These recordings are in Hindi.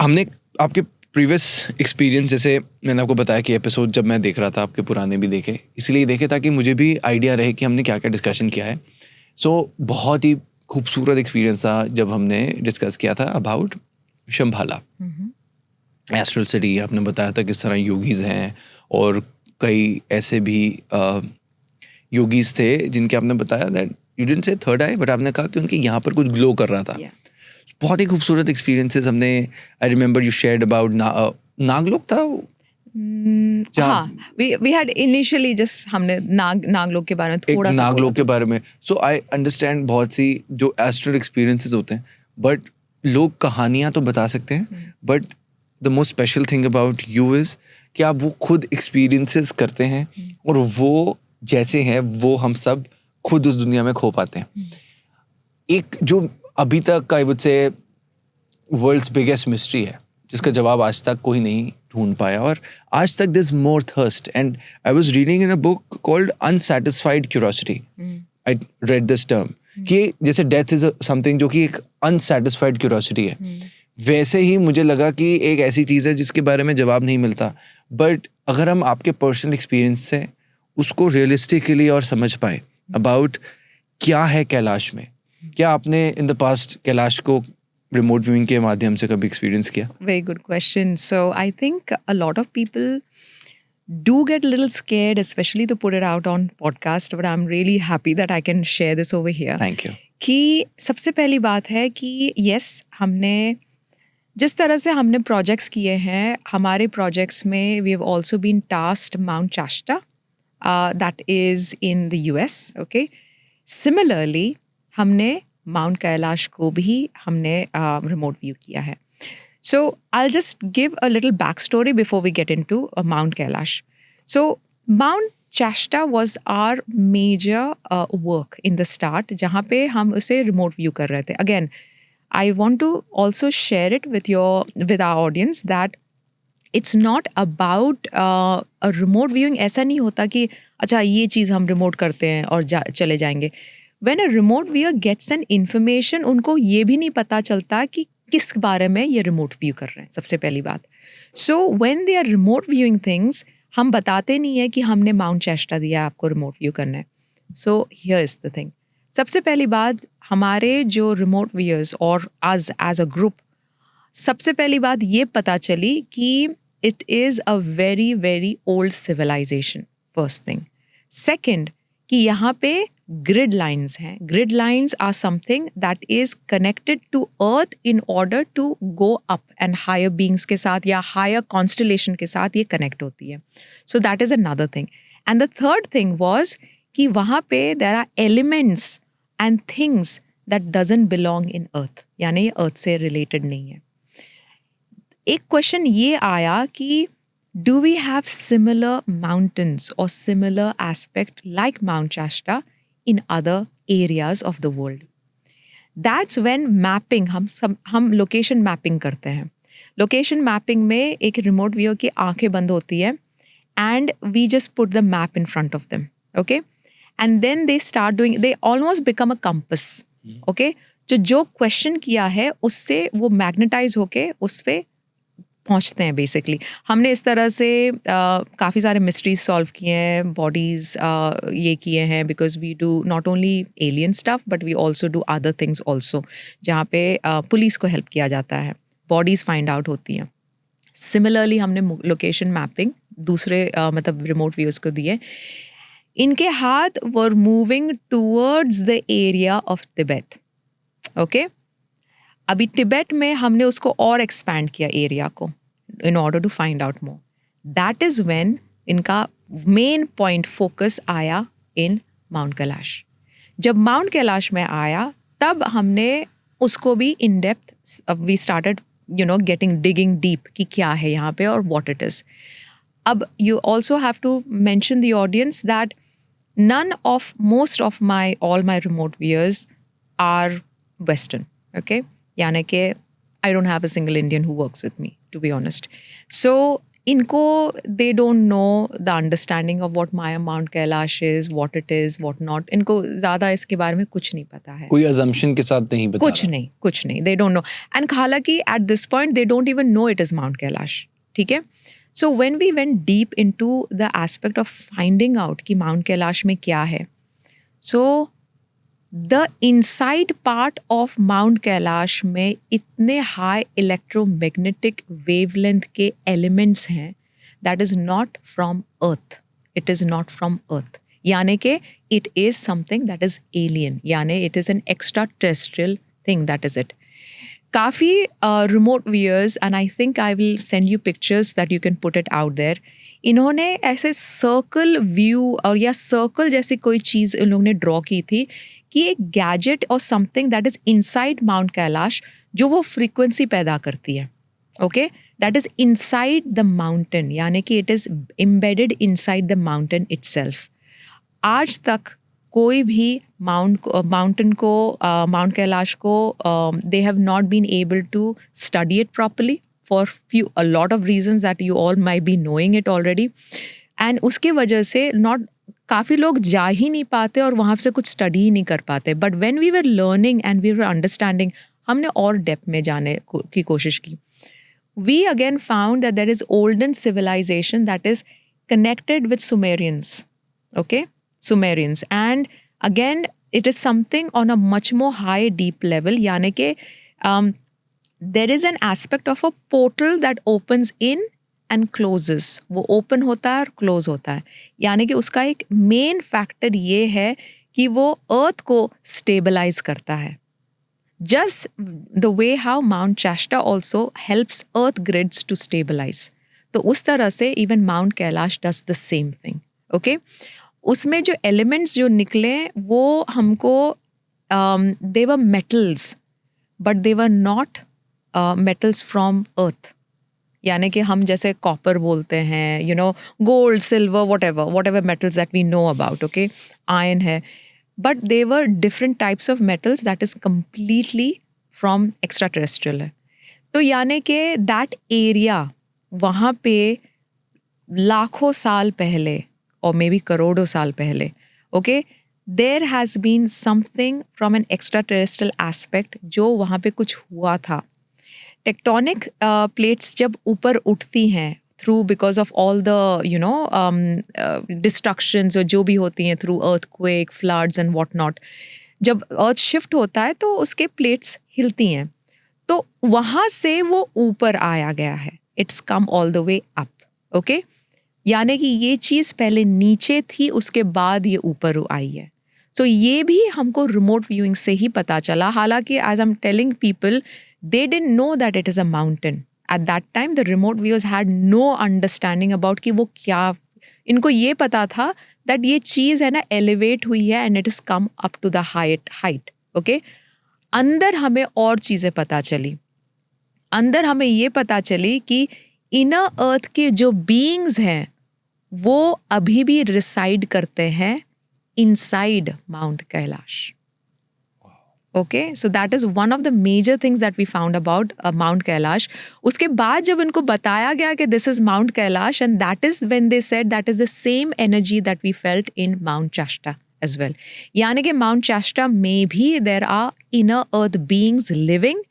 हमने आपके प्रीवियस एक्सपीरियंस, जैसे मैंने आपको बताया कि एपिसोड जब मैं देख रहा था आपके पुराने भी देखे, इसलिए देखे ताकि मुझे भी आइडिया रहे कि हमने क्या क्या डिस्कशन किया है. सो बहुत ही खूबसूरत एक्सपीरियंस था जब हमने डिस्कस किया था अबाउट शंभाला एस्ट्रल सिटी. आपने बताया था किस तरह योगीज हैं और कई ऐसे भी योगीज थे जिनके आपने बताया that you didn't say third I, but आपने कहा कि उनके यहाँ पर कुछ ग्लो कर रहा था. बहुत ही खूबसूरत एक्सपीरियंसेस हमने. I remember you shared about Naglok था हाँ, we had initially just हमने नागलोक के बारे में एक थोड़ा सा नागलोक के बारे में. सो आई अंडरस्टैंड बहुत सी जो एस्ट्रल एक्सपीरियंसेस होते हैं, बट लोग कहानियां तो बता सकते हैं, but the most special thing about you is कि आप वो खुद एक्सपीरियंसेस करते हैं और वो जैसे हैं वो हम सब खुद उस दुनिया में खो पाते हैं. एक जो अभी तक I would say world's biggest mystery है जिसका जवाब आज तक कोई नहीं ढूंढ पाया, और आज तक this more thirst. And I was reading in a book called unsatisfied curiosity. I read this term कि जैसे डेथ इज समथिंग जो कि एक अनसैटिस्फाइड क्यूरियोसिटी है, वैसे ही मुझे लगा कि एक ऐसी चीज़ है जिसके बारे में जवाब नहीं मिलता, बट अगर हम आपके पर्सनल एक्सपीरियंस से उसको रियलिस्टिकली और समझ पाए अबाउट क्या है कैलाश में. क्या आपने इन द पास्ट कैलाश को रिमोट व्यूइंग के माध्यम से कभी एक्सपीरियंस किया? Very good question. So I think a lot of people do get a little scared, especially to put it out on podcast, but I'm really happy that I can share this over here. Thank you. कि सबसे पहली बात है कि yes, हमने जिस तरह से हमने प्रोजेक्ट्स किए हैं, हमारे प्रोजेक्ट्स में we have also been tasked Mount Shasta, that is in the US, okay? Similarly, हमने माउंट कैलाश को भी हमने रिमोट व्यू किया है. So I'll just give a little backstory before we get into Mount Kailash. So Mount Shasta was our major work in the start, जहाँ पे हम उसे remote view कर रहे थे. Again, I want to also share it with our audience that it's not about a remote viewing. ऐसा नहीं होता कि अच्छा ये चीज़ हम remote करते हैं और चले जाएंगे. When a remote viewer gets an information, उनको ये भी नहीं पता चलता कि किस बारे में ये रिमोट व्यू कर रहे हैं, सबसे पहली बात. So when they are remote viewing things, हम बताते नहीं है कि हमने माउंट चेस्टा दिया आपको रिमोट व्यू करना है. So here is the thing. सबसे पहली बात, हमारे जो रिमोट व्यूअर्स और एज अ ग्रुप, सबसे पहली बात ये पता चली कि it is a very very old civilization. First thing. Second, कि यहाँ पे ग्रिड लाइन्स हैं. Grid lines are something that is connected to earth in order to go up and higher beings के साथ या हायर कॉन्स्टलेशन के साथ ये कनेक्ट होती है. So that is another thing. And the third thing was कि वहाँ पे there are elements and things that doesn't belong in earth, यानी ये अर्थ से रिलेटेड नहीं है. एक क्वेश्चन ये आया कि do we have similar mountains or similar aspect like Mount Shasta in other areas of the world? That's when mapping, हम location mapping करते हैं. Location mapping में एक remote viewer की आंखें बंद होती है and we just put the map in front of them, okay? And then they start doing, they almost become a compass, okay? जो question किया है उससे वो magnetize होके उस पे पहुँचते हैं बेसिकली. हमने इस तरह से काफ़ी सारे मिस्ट्रीज सॉल्व किए हैं, बॉडीज़ ये किए हैं, because we do not only alien stuff but we also do other things also, जहाँ पे पुलिस को हेल्प किया जाता है, बॉडीज़ फाइंड आउट होती हैं. सिमिलरली हमने लोकेशन मैपिंग दूसरे मतलब रिमोट व्यूअर्स को दिए. इनके हाथ were moving towards the area of Tibet, okay. अभी तिब्बत में हमने उसको और एक्सपैंड किया एरिया को in order to find out more. That is when इनका मेन पॉइंट फोकस आया इन माउंट कैलाश. जब माउंट कैलाश में आया तब हमने उसको भी in depth we started getting digging deep कि क्या है यहाँ पे और व्हाट इट इज. अब you also have to mention the audience that none of most of all my remote viewers are Western, okay? यानी कि I don't have a single Indian who works with me, to be honest. So इनको they don't know the understanding of what Mount Kailash is, what it is, what not. इनको ज़्यादा इसके बारे में कुछ नहीं पता है. कोई assumption के साथ नहीं बता रहा. कुछ नहीं. They don't know. And हालांकि at this point they don't even know it is Mount Kailash. ठीक है? So when we went deep into the aspect of finding out कि Mount Kailash में क्या है, so the inside part of Mount Kailash में इतने high electromagnetic wavelength के elements हैं that is not from Earth. It is not from Earth. यानी कि it is something that is alien. यानी it is an extraterrestrial thing. That is it. काफ़ी remote viewers, and I think I will send you pictures that you can put it out there. इन्होंने ऐसे सर्कल व्यू और या सर्कल जैसी कोई चीज़ इन लोगों ने ड्रॉ की थी कि एक गैजेट और something that is inside mount Kailash जो वो फ्रीक्वेंसी पैदा करती है. Okay, that is inside the mountain, यानी कि it is embedded inside the mountain itself. आज तक कोई भी माउंटेन को माउंट कैलाश को they have not been able to study it properly for a lot of reasons that you all might be knowing it already. And उसके वजह से काफ़ी लोग जा ही नहीं पाते और वहाँ से कुछ स्टडी ही नहीं कर पाते. But when we were learning and we were understanding, हमने और डेप्थ में जाने की कोशिश की. We again found that there is olden civilization that is connected with Sumerians. Okay? Sumerians. And again, it is something on a much more high, deep level. यानी कि there is an aspect of a portal that opens in and closes. वो open होता है और close होता है. यानी कि उसका एक main factor ये है कि वो earth को stabilize करता है. Just the way how Mount Shasta also helps earth grids to stabilize. तो उस तरह से even Mount Kailash does the same thing. Okay? उसमें जो elements जो निकले वो हमको they were metals, but they were not metals from earth. यानी कि हम जैसे कॉपर बोलते हैं, you know, gold, silver, whatever metals that we know about, okay, iron है, but they were different types of metals that is completely from extraterrestrial है. तो यानी कि that area वहाँ पे लाखों साल पहले और मे बी करोड़ों साल पहले, okay, there has been something from an extraterrestrial aspect जो वहाँ पे कुछ हुआ था. टेक्टोनिक प्लेट्स जब ऊपर उठती हैं through because of all the you know destructions जो भी होती हैं through earthquake, floods and what not, जब अर्थ शिफ्ट होता है तो उसके प्लेट्स हिलती हैं. तो वहाँ से वो ऊपर आया गया है. It's come all the way up. Okay, यानी कि ये चीज़ पहले नीचे थी, उसके बाद ये ऊपर आई है. सो ये भी हमको रिमोट व्यूइंग से ही पता चला. हालांकि as I am telling people, they didn't know that it is a mountain. At that time, the remote viewers had no understanding about कि वो क्या, इनको ये पता था that ये चीज़ है ना elevate हुई है and it has come up to the height. Okay? अंदर हमें और चीज़ें पता चली. अंदर हमें ये पता चली कि inner earth के जो beings हैं वो अभी भी reside करते हैं inside Mount Kailash. Okay, so that is one of the major things that we found about Mount Kailash. उसके बाद जब इनको बताया गया कि this is Mount Kailash, and that is when they said that is the same energy that we felt in Mount Shasta as well. यानी कि Mount Shasta में भी there are inner earth beings living,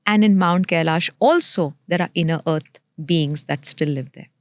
and in Mount Kailash also there are inner earth beings that still live there.